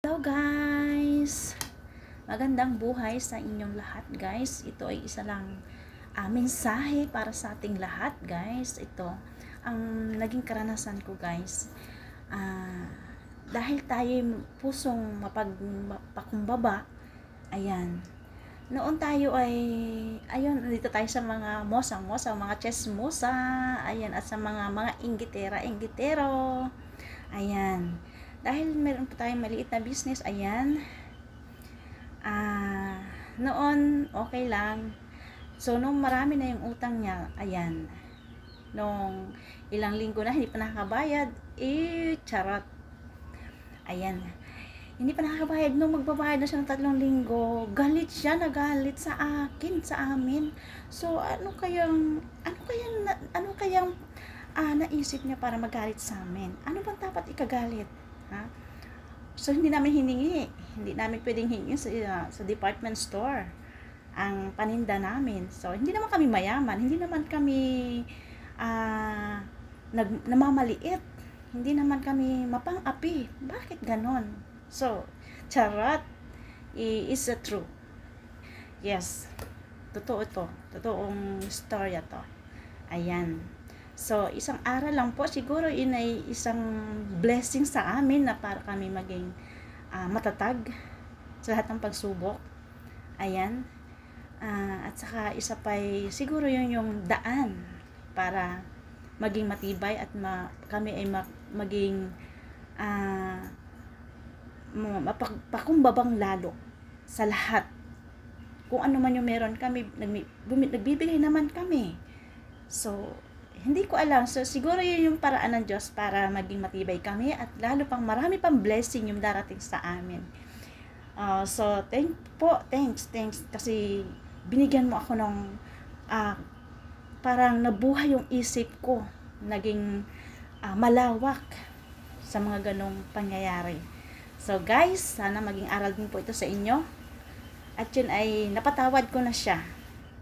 Hello guys! Magandang buhay sa inyong lahat guys. Ito ay isa lang mensahe para sa ating lahat guys. Ito ang naging karanasan ko guys. Dahil tayo pusong mapagpakumbaba, ayan. Noon tayo ay, ayun, dito tayo sa mga mosa-mosa, mga chismosa, ayan, at sa mga inggitera-inggitero, ayan. Dahil meron po tayong maliit na business, ayan, noon, okay lang. So, nung marami na yung utang niya, ayan, nung ilang linggo na, hindi pa nakakabayad, charot, ayan, hindi pa nakakabayad. Nung magbabayad na siya ng 3 linggo, galit siya, nagalit sa akin, sa amin. So, ano kayang naisip niya para magalit sa amin? Ano bang dapat ikagalit? Ha? So, hindi namin hiningi. Hindi namin pwedeng hingi sa department store ang paninda namin. So, hindi naman kami mayaman. Hindi naman kami namamaliit. Hindi naman kami mapang-api. Bakit ganon? So, charot is a true. Yes. Totoo ito. Totoong storya to. Ayan. So, isang aral lang po. Siguro yun ay isang blessing sa amin na para kami maging matatag sa lahat ng pagsubok. Ayan. At saka isa pa siguro yun yung daan para maging matibay at kami ay maging mapagpakumbabang lalo sa lahat. Kung ano man yung meron kami, nagbibigay naman kami. So, hindi ko alam. So, siguro yun yung paraan ng Diyos para maging matibay kami at lalo pang marami pang blessing yung darating sa amin. So, thanks. Kasi binigyan mo ako ng parang nabuhay yung isip ko. Naging malawak sa mga ganong pangyayari. So guys, sana maging aral din po ito sa inyo. At yun ay napatawad ko na siya.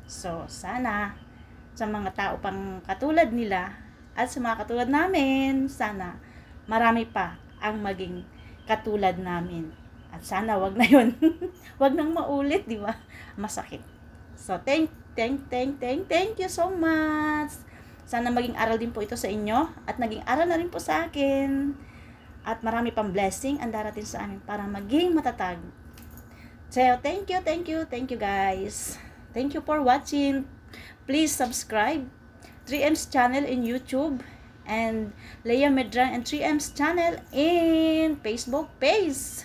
So sana sa mga tao pang katulad nila at sa mga katulad namin, sana marami pa ang maging katulad namin. At sana wag na yun. Wag nang maulit, di ba? Masakit. So thank you so much. Sana maging aral din po ito sa inyo at naging aral na rin po sa akin. At marami pang blessing ang darating sa amin para maging matatag. So, thank you guys. Thank you for watching. Please subscribe 3M's channel in YouTube and Leah Medran and 3M's channel in Facebook page.